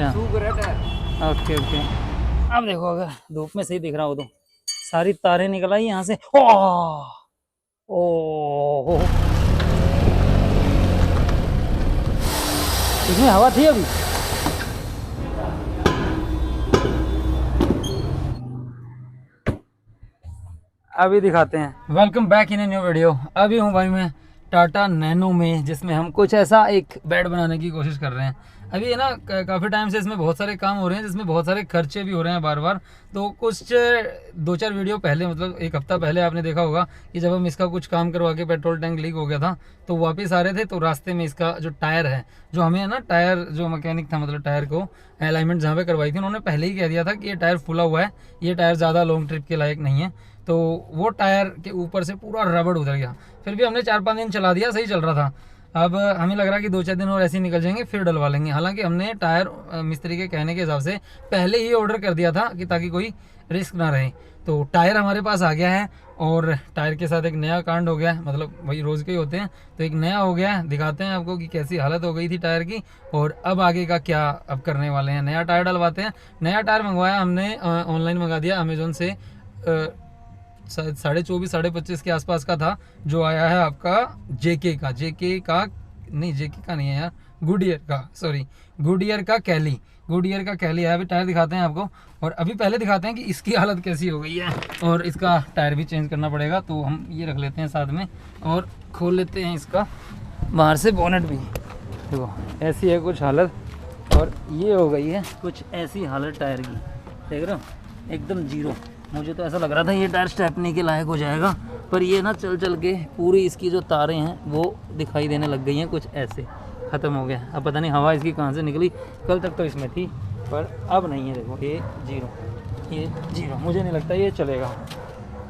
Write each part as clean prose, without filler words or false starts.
अच्छा सूख रहा टायर। Okay okay. अब देखो अगर धूप में सही दिख रहा हो तो सारी तारें निकल आई यहाँ से। ओ ओ इसमें हवा थी अभी। अभी दिखाते हैं। Welcome back in a new video. अभी हूँ भाई मैं टाटा नैनो में, जिसमें हम कुछ ऐसा एक बेड बनाने की कोशिश कर रहे हैं। अभी है ना काफ़ी टाइम से इसमें बहुत सारे काम हो रहे हैं, जिसमें बहुत सारे खर्चे भी हो रहे हैं बार बार। तो कुछ 2-4 वीडियो पहले, मतलब एक हफ्ता पहले आपने देखा होगा कि जब हम इसका कुछ काम करवा के पेट्रोल टैंक लीक हो गया था तो वापस आ रहे थे, तो रास्ते में इसका जो टायर है, जो हमें है ना टायर जो मैकेनिक था, मतलब टायर को अलाइनमेंट जहाँ पे करवाई थी, उन्होंने पहले ही कह दिया था कि ये टायर फुला हुआ है, ये टायर ज़्यादा लॉन्ग ट्रिप के लायक नहीं है। तो वो टायर के ऊपर से पूरा रबड़ उतर गया। फिर भी हमने 4-5 दिन चला दिया, सही चल रहा था। अब हमें लग रहा है कि 2-4 दिन और ऐसे ही निकल जाएंगे, फिर डलवा लेंगे। हालांकि हमने टायर मिस्त्री के कहने के हिसाब से पहले ही ऑर्डर कर दिया था कि ताकि कोई रिस्क ना रहे। तो टायर हमारे पास आ गया है और टायर के साथ एक नया कांड हो गया है, मतलब वही रोज़ के ही होते हैं, तो एक नया हो गया है। दिखाते हैं आपको कि कैसी हालत हो गई थी टायर की और अब आगे का क्या अब करने वाले हैं। नया टायर डलवाते हैं। नया टायर मंगवाया हमने, ऑनलाइन मंगा दिया अमेज़ोन से। 24-25 के आसपास का था, जो आया है आपका जेके का नहीं, जेके का नहीं है यार, गुडियर का, सॉरी गुडियर का कैली है। अभी टायर दिखाते हैं आपको, और अभी पहले दिखाते हैं कि इसकी हालत कैसी हो गई है। और इसका टायर भी चेंज करना पड़ेगा, तो हम ये रख लेते हैं साथ में और खोल लेते हैं इसका बाहर से बोनेट भी। देखो ऐसी है कुछ हालत, और ये हो गई है कुछ ऐसी हालत टायर की, देख रहे हो एकदम जीरो। मुझे तो ऐसा लग रहा था ये टायर स्टेपनी के लायक हो जाएगा, पर ये ना चल चल के पूरी इसकी जो तारें हैं वो दिखाई देने लग गई हैं, कुछ ऐसे ख़त्म हो गया। अब पता नहीं हवा इसकी कहाँ से निकली, कल तक तो इसमें थी पर अब नहीं है। देखो ये जीरो, मुझे नहीं लगता ये चलेगा।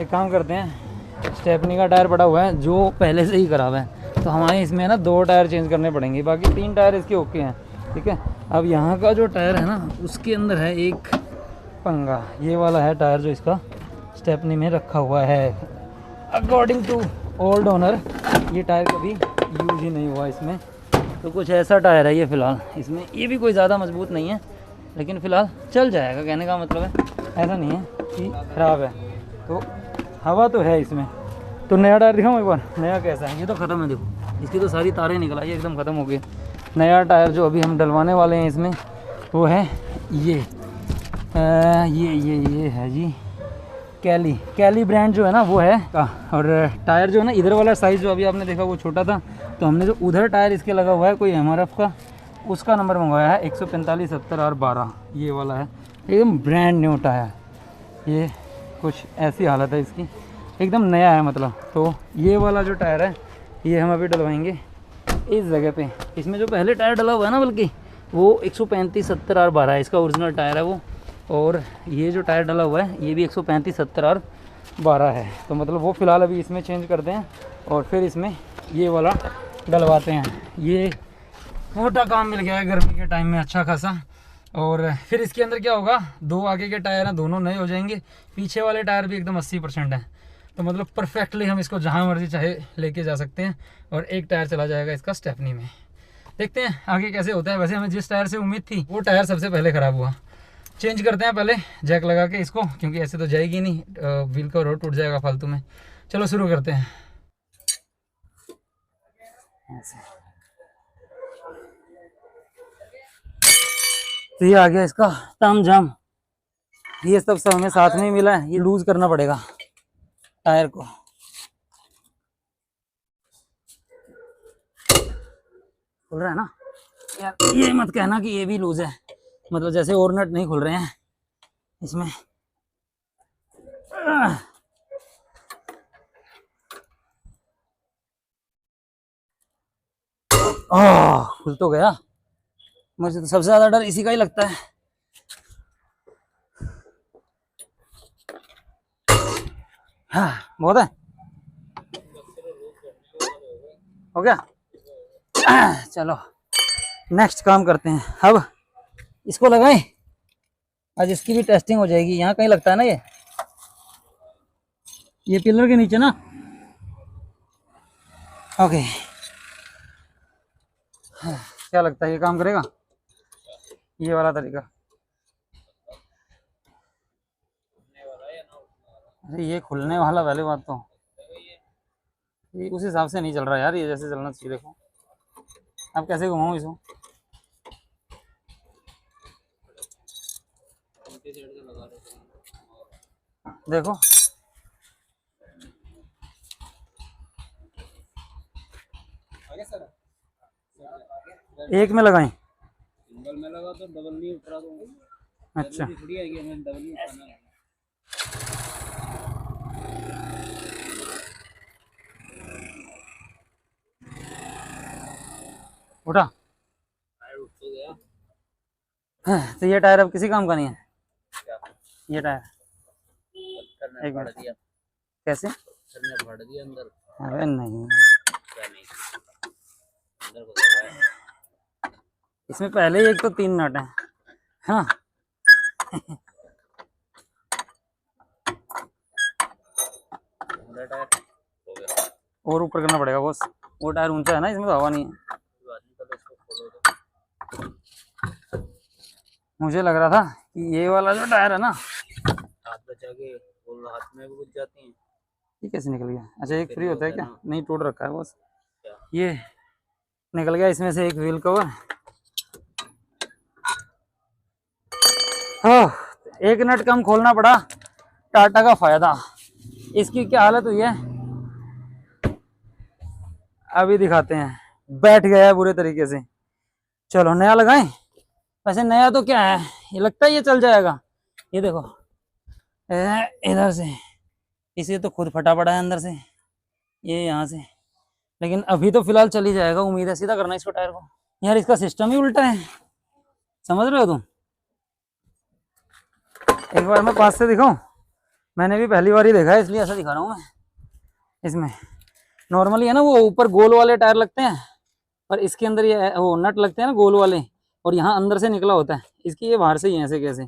एक काम करते हैं, स्टेपनी का टायर पड़ा हुआ है जो पहले से ही ख़राब है, तो हमारे इसमें ना 2 टायर चेंज करने पड़ेंगे, बाकी 3 टायर इसके ओके हैं। ठीक है, अब यहाँ का जो टायर है ना उसके अंदर है एक पंगा। ये वाला है टायर जो इसका स्टेपनी में रखा हुआ है। अकॉर्डिंग टू ओल्ड ओनर ये टायर कभी यूज ही नहीं हुआ इसमें, तो कुछ ऐसा टायर है ये फ़िलहाल इसमें। ये भी कोई ज़्यादा मजबूत नहीं है, लेकिन फ़िलहाल चल जाएगा, कहने का मतलब है ऐसा नहीं है कि ख़राब है। तो हवा तो है इसमें। तो नया टायर दिखाऊँ एक बार, नया कैसा है। ये तो ख़त्म है, देखो इसकी तो सारी तारें निकल आई, एकदम ख़त्म हो गई। नया टायर जो अभी हम डलवाने वाले हैं इसमें वो है ये है जी कैली ब्रांड जो है ना वो है। और टायर जो है ना, इधर वाला साइज़ जो अभी आपने देखा वो छोटा था, तो हमने जो उधर टायर इसके लगा हुआ है कोई MRF का, उसका नंबर मंगवाया है 145 70 और 12। ये वाला है एकदम ब्रांड न्यू टायर। ये कुछ ऐसी हालत है इसकी, एकदम नया है मतलब। तो ये वाला जो टायर है ये हम अभी डलवाएंगे इस जगह पे। इसमें जो पहले टायर डला हुआ है ना, बल्कि वो 135 70 और 12 है, इसका ओरिजिनल टायर है वो। और ये जो टायर डला हुआ है ये भी 135 70 और 12 है। तो मतलब वो फ़िलहाल अभी इसमें चेंज करते हैं और फिर इसमें ये वाला डलवाते हैं। ये मोटा काम मिल गया है गर्मी के टाइम में अच्छा खासा। और फिर इसके अंदर क्या होगा, 2 आगे के टायर हैं दोनों नए हो जाएंगे, पीछे वाले टायर भी एकदम 80% हैं। तो मतलब परफेक्टली हम इसको जहाँ मर्जी चाहे लेके जा सकते हैं, और एक टायर चला जाएगा इसका स्टेपनी में। देखते हैं आगे कैसे होता है। वैसे हमें जिस टायर से उम्मीद थी वो टायर सबसे पहले ख़राब हुआ। चेंज करते हैं पहले जैक लगा के इसको, क्योंकि ऐसे तो जाएगी नहीं, व्हील का रोड टूट जाएगा फालतू में। चलो शुरू करते हैं। तो ये आ गया इसका तामझाम। ये सब हमें साथ में ही मिला है। ये लूज करना पड़ेगा टायर को। खुल रहा है ना यार, ये मत कहना कि ये भी लूज है, मतलब जैसे और नट नहीं खुल रहे हैं इसमें। खुल तो गया। मुझे तो सबसे ज्यादा डर इसी का ही लगता है। हाँ बहुत है, हो गया। चलो नेक्स्ट काम करते हैं। अब इसको लगाएं, आज इसकी भी टेस्टिंग हो जाएगी। यहाँ कहीं लगता है ना ये पिलर के नीचे ना। ओके, क्या लगता है ये काम करेगा? ये वाला तरीका। अरे ये खुलने वाला, पहले बात तो ये उस हिसाब से नहीं चल रहा यार, ये जैसे चलना चाहिए। देखो अब कैसे घुमाऊं इसको। देखो एक में लगाएं, सिंगल में लगा तो डबल नहीं उतरा दूंगा। अच्छा थोड़ी आएगी, हमें डबल नहीं उठाना है। उठा। टायर उठ तो गया। तो ये टायर अब किसी काम का नहीं है। क्या ये टायर पत्थर ने एक फाड़ मिनट। दिया, कैसे? पत्थर ने फाड़ दिया अंदर। अरे नहीं, क्या नहीं, अंदर को दबा है। इसमें पहले ही एक तो 3 नट है हाँ। अंदर टायर हो गया। और ऊपर करना पड़ेगा बॉस, वो टायर ऊंचा है ना, इसमें तो हवा नहीं है। कोई बात नहीं, पहले इसको खोलो तो। मुझे लग रहा था कि ये वाला जो टायर है ना, हाथ बचा के बोल, हाथ में भी घुस जाती हैं। ये कैसे निकल गया? अच्छा एक फ्री होता है क्या? ना। नहीं, टूट रखा है बॉस। क्या? ये निकल गया इसमें से एक व्हील कवर। हाँ, एक नट कम खोलना पड़ा, टाटा का फायदा। इसकी क्या हालत हुई है अभी दिखाते हैं। बैठ गया है बुरे तरीके से। चलो नया लगाएं। वैसे नया तो क्या है, ये लगता है ये चल जाएगा। ये देखो इधर से इसे तो खुद फटा पड़ा है अंदर से, ये यहाँ से। लेकिन अभी तो फिलहाल चल ही जाएगा, उम्मीद है। सीधा करना इसको टायर को। यार इसका सिस्टम ही उल्टा है, समझ रहे हो तुम? एक बार मैं पास से दिखाऊं, मैंने भी पहली बार ही देखा है इसलिए ऐसा दिखा रहा हूँ मैं। इसमें नॉर्मली है ना वो ऊपर गोल वाले टायर लगते हैं, और इसके अंदर ये वो नट लगते हैं ना गोल वाले, और यहाँ अंदर से निकला होता है। इसकी ये बाहर से ही है, ऐसे कैसे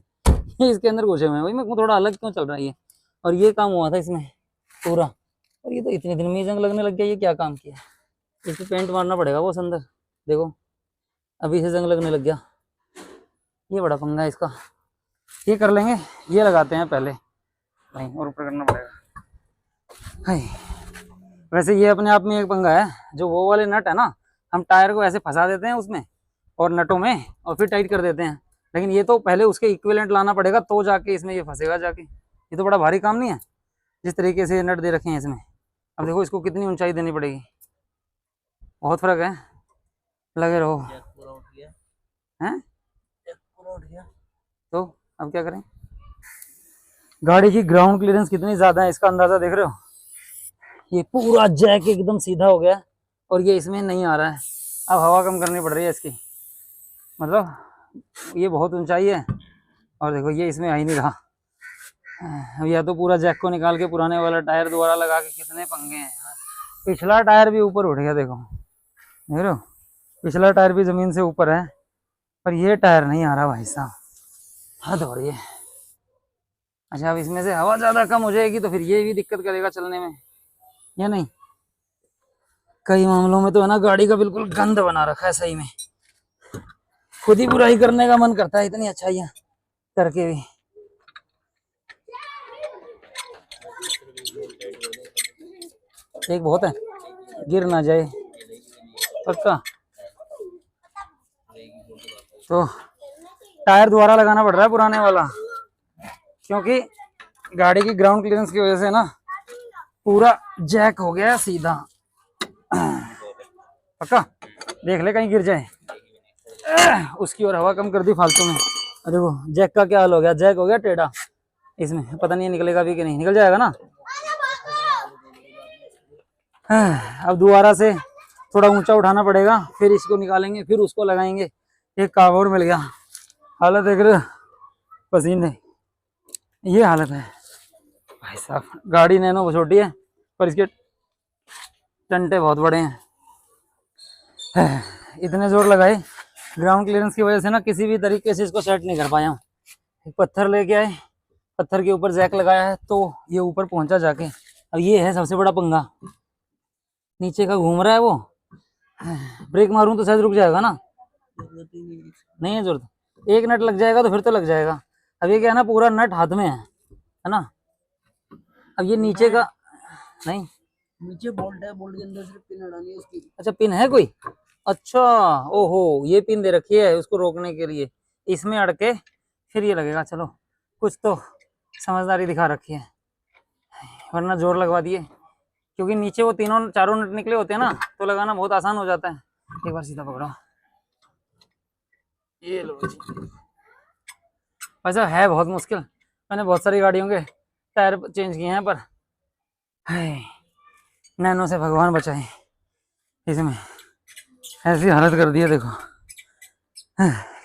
ये इसके अंदर घुसे हुए हैं। वही मैं थोड़ा अलग क्यों चल रहा है ये। और ये काम हुआ था इसमें पूरा, और ये तो इतने दिन में ही जंग लगने लग गया। ये क्या काम किया? इसको पेंट मारना पड़ेगा वो अंदर। देखो अभी से जंग लगने लग गया। ये बड़ा पंगा है इसका, ये कर लेंगे। ये लगाते हैं पहले, नहीं और ऊपर करना पड़ेगा। हाय, वैसे ये अपने आप में एक पंगा है। जो वो वाले नट है ना, हम टायर को ऐसे फंसा देते हैं उसमें और नटों में, और फिर टाइट कर देते हैं। लेकिन ये तो पहले उसके इक्विवेलेंट लाना पड़ेगा, तो जाके इसमें ये फंसेगा जाके। ये तो बड़ा भारी काम नहीं है जिस तरीके से ये नट दे रखे हैं इसमें। अब देखो इसको कितनी ऊंचाई देनी पड़ेगी, बहुत फर्क है। लगे रहो। जैक पूरा उठ गया। हैं? जैक पूरा उठ गया। तो अब क्या करें? गाड़ी की ग्राउंड क्लियरेंस कितनी ज्यादा है इसका अंदाजा देख रहे हो? ये पूरा जैक एकदम सीधा हो गया, और ये इसमें नहीं आ रहा है। अब हवा कम करनी पड़ रही है इसकी, मतलब ये बहुत ऊंचाई है, और देखो ये इसमें आ ही नहीं रहा। अब या तो पूरा जैक को निकाल के पुराने वाला टायर दोबारा लगा के, कितने पंगे हैं। पिछला टायर भी ऊपर उठ गया, देखो देख रहे हो? पिछला टायर भी जमीन से ऊपर है, पर ये टायर नहीं आ रहा भाई साहब, हद हो रही है। अच्छा अब इसमें से हवा ज्यादा कम हो जाएगी तो फिर ये भी दिक्कत करेगा चलने में, या नहीं? कई मामलों में तो है ना, गाड़ी का बिल्कुल गंद बना रखा है सही में। खुद ही बुराई करने का मन करता है इतनी अच्छाइयाँ करके भी। एक बहुत है, गिर ना जाए पक्का। तो टायर दोबारा लगाना पड़ रहा है पुराने वाला, क्योंकि गाड़ी की ग्राउंड क्लियरेंस की वजह से ना पूरा जैक हो गया सीधा। पक्का देख ले कहीं गिर जाए। उसकी और हवा कम कर दी फालतू में। देखो जैक का क्या हाल हो गया, जैक हो गया टेढ़ा। इसमें पता नहीं निकलेगा भी कि नहीं, निकल जाएगा ना। अब दोबारा से थोड़ा ऊंचा उठाना पड़ेगा, फिर इसको निकालेंगे, फिर उसको लगाएंगे। एक कावर मिल गया। हालत देख रहे हो, पसीने, ये हालत है भाई साहब। गाड़ी नैनो छोटी है, पर इसके टंटे बहुत बड़े हैं। इतने जोर लगाए, ग्राउंड क्लियरेंस की वजह से ना किसी भी तरीके से इसको सेट नहीं कर पाया हूँ। एक पत्थर लेके आए, पत्थर के ऊपर जैक लगाया है तो ये ऊपर पहुंचा जाके। अब ये है सबसे बड़ा पंगा, नीचे का घूम रहा है वो। ब्रेक मारूं तो शायद रुक जाएगा ना, नहीं है जरूरत। एक नट लग जाएगा तो फिर तो लग जाएगा। अब ये क्या है ना, पूरा नट हाथ में है ना। अब ये नीचे का नहीं, नीचे बोल्ट है, बोल्ट के अंदर सिर्फ पिन हटानी है उसकी। अच्छा पिन है कोई, अच्छा ओहो ये पिन दे रखी है उसको रोकने के लिए, इसमें अड़ के फिर ये लगेगा। चलो कुछ तो समझदारी दिखा रखी है, वरना जोर लगवा दिए, क्योंकि नीचे वो तीनों चारों नट निकले होते हैं ना, तो लगाना बहुत आसान हो जाता है। एक बार सीधा पकड़ो, ये लो जी। वैसे है बहुत मुश्किल, मैंने बहुत सारी गाड़ियों के टायर चेंज किए हैं, पर नैनो से भगवान बचाए, इसमें ऐसी हालत कर दी है देखो।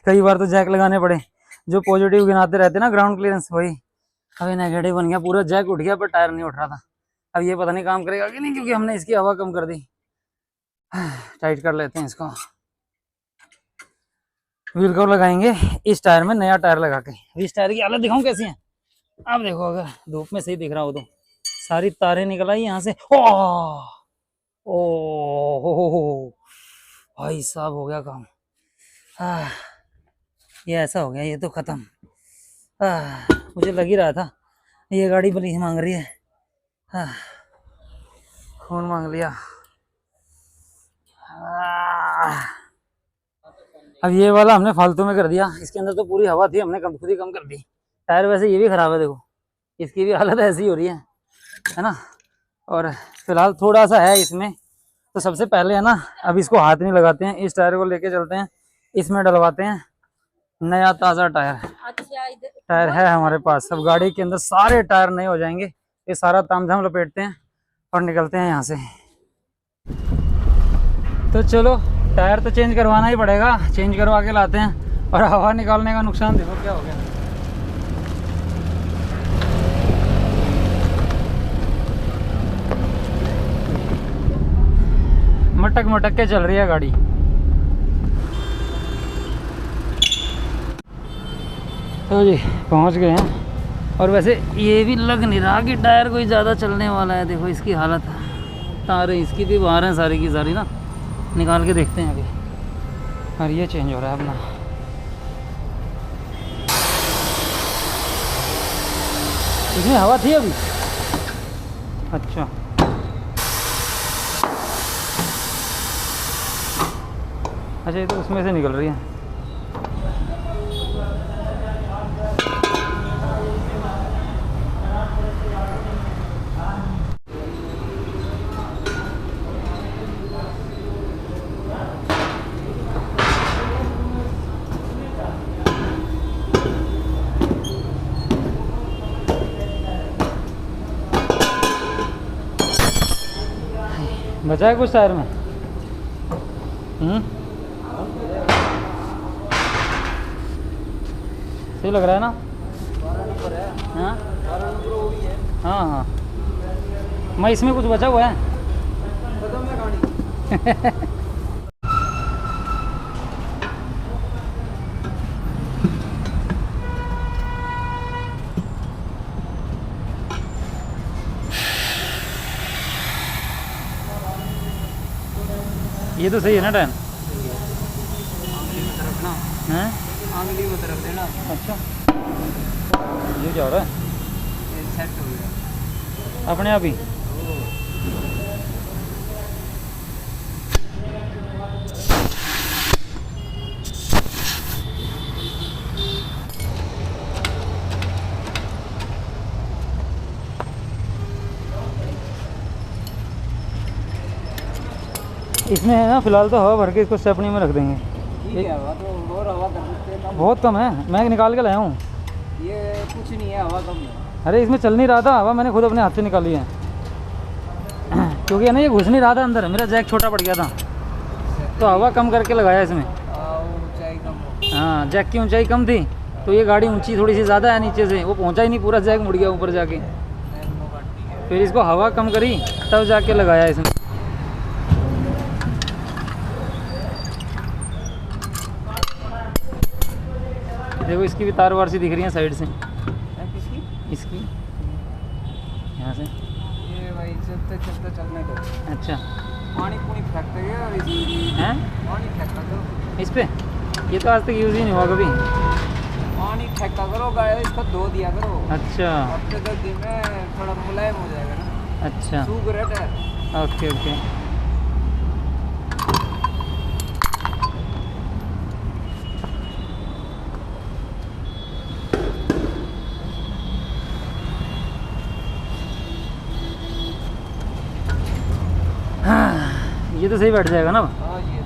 कई बार तो जैक लगाने पड़े, जो पॉजिटिव गिनाते रहते ना ग्राउंड क्लियरेंस, वही अभी नेगेटिव बन गया, पूरा जैक उठ गया पर टायर नहीं उठ रहा था। अब ये पता नहीं काम करेगा कि नहीं, क्योंकि हमने इसकी हवा कम कर दी। टाइट कर लेते हैं इसको, व्हील कवर लगाएंगे इस टायर में, नया टायर लगा के। इस टायर की हालत दिखाऊं कैसी है, आप देखो, अगर धूप में सही दिख रहा हो तो सारी तारें निकल आई यहाँ से। ओ भाई साहब हो गया काम। ये ऐसा हो गया, ये तो खत्म। मुझे लग ही रहा था ये गाड़ी पुलिस मांग रही है। खून मांग लिया। अब ये वाला हमने फालतू में कर दिया, इसके अंदर तो पूरी हवा थी, हमने खुद ही कम कर दी। टायर वैसे ये भी खराब है देखो, इसकी भी हालत ऐसी हो रही है ना। और फिलहाल थोड़ा सा है इसमें, तो सबसे पहले है ना, अब इसको हाथ नहीं लगाते हैं, इस टायर को लेके चलते हैं, इसमें डलवाते हैं नया ताज़ा टायर। टायर है हमारे पास, सब गाड़ी के अंदर सारे टायर नए हो जाएंगे। ये सारा तामझाम लपेटते हैं और निकलते हैं यहाँ से। तो चलो टायर तो चेंज करवाना ही पड़ेगा, चेंज करवा के लाते हैं। और हवा निकालने का नुकसान देखो क्या हो गया। मटक मटक के चल रही है गाड़ी। तो जी पहुंच गए हैं, और वैसे ये भी लग नहीं रहा कि टायर कोई ज़्यादा चलने वाला है। देखो इसकी हालत, तारें इसकी भी बाहर हैं सारी की सारी ना, निकाल के देखते हैं अभी। और ये चेंज हो रहा है अपना। इसमें हवा थी अभी, अच्छा अच्छा, ये तो उसमें से निकल रही है। बचा है कुछ टायर में? सही लग रहा है ना? हाँ हाँ हाँ, मैं इसमें कुछ बचा हुआ है। ये तो सही है ना टाइम? हैं? आंगली में तरफ देना। अच्छा ये क्या हो रहा है? ये सेट हो गया अपने आप ही? इसमें है ना फिलहाल तो हवा भर के इसको स्टेपनी में रख देंगे। ठीक है, हवा तो और हवा कर सकते हैं, बहुत कम है, मैं निकाल के लाया हूँ। ये कुछ नहीं है, हवा कम है। अरे इसमें चल नहीं रहा था हवा, मैंने खुद अपने हाथ से निकाली है। क्योंकि है ना ये घुस नहीं रहा था अंदर, मेरा जैक छोटा पड़ गया था, तो हवा कम करके लगाया इसमें। ऊंचाई कम हो। हाँ जैक की ऊंचाई कम थी, तो ये गाड़ी ऊंची थोड़ी सी ज़्यादा है नीचे से, वो पहुंचा ही नहीं, पूरा जैक मुड़ गया ऊपर जाके। फिर इसको हवा कम करी तब जाके लगाया इसमें। देखो इसकी भी तार वार सी दिख रही है साइड से। किसकी? इसकी यहाँ से। ये भाई चलते चलते चलने दो। अच्छा पानी पूनी फेंकते हैं और इसमें हैं पानी फेंकता दो इस पे? ये तो आज तक यूज़ ही नहीं हुआ कभी। लोग आए इसको धो दिया करो। अच्छा हफ्ते 10 दिन में थोड़ा मुलायम हो जाएगा ना। अच्छा, सूख रहा टायर। Okay okay. हाँ, ये तो सही बैठ जाएगा ना। हाँ ये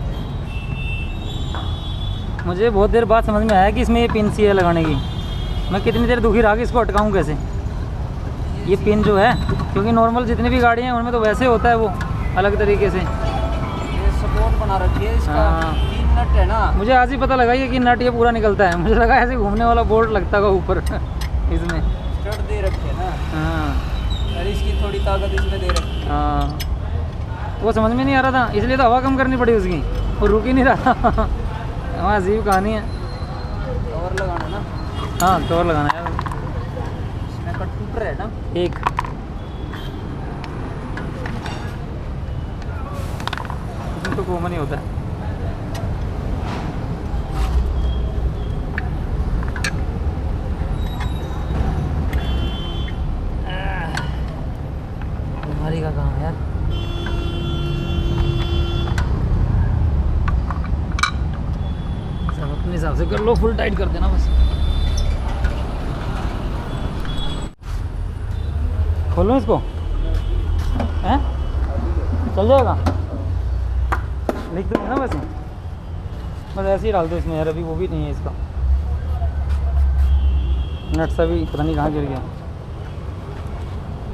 मुझे बहुत देर बाद समझ में आया कि इसमें ये पिन सी है लगाने की। मैं कितनी देर दुखी रहा कि इसको अटकाऊँ कैसे, ये पिन जो है, क्योंकि नॉर्मल जितनी भी गाड़ियाँ हैं उनमें तो वैसे होता है वो अलग तरीके से। ये सपोर्ट बना रखी है इसका। हाँ। 3 नट है ना। मुझे आज ही पता लगा ये कि नट ये पूरा निकलता है। मुझे लगा ऐसे घूमने वाला बोल्ट लगता होगा ऊपर इसमें। स्टड दे रखे है ना। हाँ और इसकी थोड़ी ताकत इसमें दे रखी है। हाँ, वो समझ में नहीं आ रहा था, इसलिए तो हवा कम करनी पड़ी उसकी, वो रुक ही नहीं रहा। वहाँ अजीब कहानी है। कवर लगाना ना। हाँ कवर लगाना है यार। इसमें कट टूट रहा है ना। एक इसमें तो कॉमन ही होता है। अलमारी का काम है यार। सब अपने हिसाब से कर लो, फुल टाइट कर देना बस। खोलो इसको, हैं चल जाएगा। लिख दूँगा ना वैसे, बस ऐसे ही डाल दो इसमें यार। अभी वो भी नहीं है इसका नट सा भी, पता नहीं कहाँ गिर गया।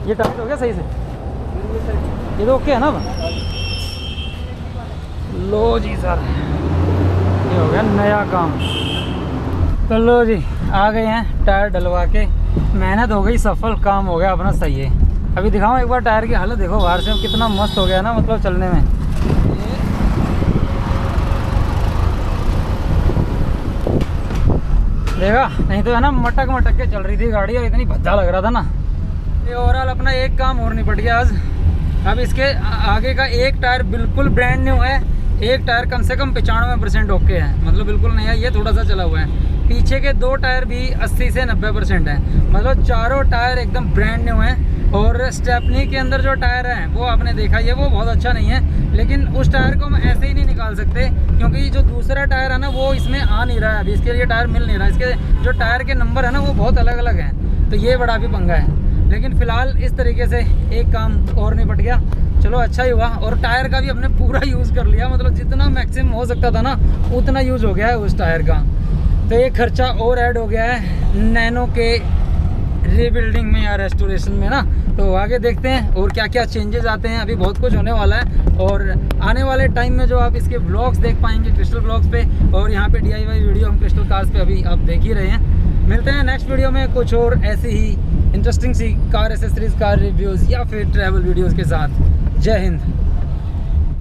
ये टाइट हो गया सही से, ये तो ओके है ना। लो जी सर, ये हो गया नया काम। तो लो जी आ गए हैं टायर डलवा के, मेहनत हो गई सफल, काम हो गया अपना सही है। अभी दिखाऊँ एक बार टायर की हालत देखो बाहर से, कितना मस्त हो गया ना, मतलब चलने में। देखा, नहीं तो है ना मटक मटक के चल रही थी गाड़ी और इतनी भद्दा लग रहा था ना। ये ओवरऑल अपना एक काम और निपट गया आज। अब इसके आगे का एक टायर बिल्कुल ब्रांड न्यू है, एक टायर कम से कम 95% ओके है, मतलब बिल्कुल नया, ये थोड़ा सा चला हुआ है। पीछे के 2 टायर भी 80 से 90% है, मतलब चारों टायर एकदम ब्रांड न्यू है। और स्टेपनी के अंदर जो टायर है वो आपने देखा ही है, वो बहुत अच्छा नहीं है, लेकिन उस टायर को हम ऐसे ही नहीं निकाल सकते, क्योंकि जो दूसरा टायर है ना वो इसमें आ नहीं रहा है अभी, इसके लिए टायर मिल नहीं रहा है। इसके जो टायर के नंबर है ना वो बहुत अलग अलग हैं, तो ये बड़ा भी पंगा है। लेकिन फ़िलहाल इस तरीके से एक काम और निपट गया, चलो अच्छा ही हुआ। और टायर का भी हमने पूरा यूज़ कर लिया, मतलब जितना मैक्सिमम हो सकता था ना उतना यूज़ हो गया है उस टायर का। तो ये खर्चा और ऐड हो गया है नैनो के रीबिल्डिंग में या रेस्टोरेशन में ना। तो आगे देखते हैं और क्या क्या चेंजेस आते हैं, अभी बहुत कुछ होने वाला है। और आने वाले टाइम में जो आप इसके ब्लॉग्स देख पाएंगे क्रिस्टल ब्लॉग्स पे, और यहाँ पे DIY वीडियो हम क्रिस्टल कार्स पे अभी आप देख ही रहे हैं। मिलते हैं नेक्स्ट वीडियो में कुछ और ऐसी ही इंटरेस्टिंग सी कार एसेसरीज, कार रिव्यूज़ या फिर ट्रैवल वीडियोज़ के साथ। जय हिंद।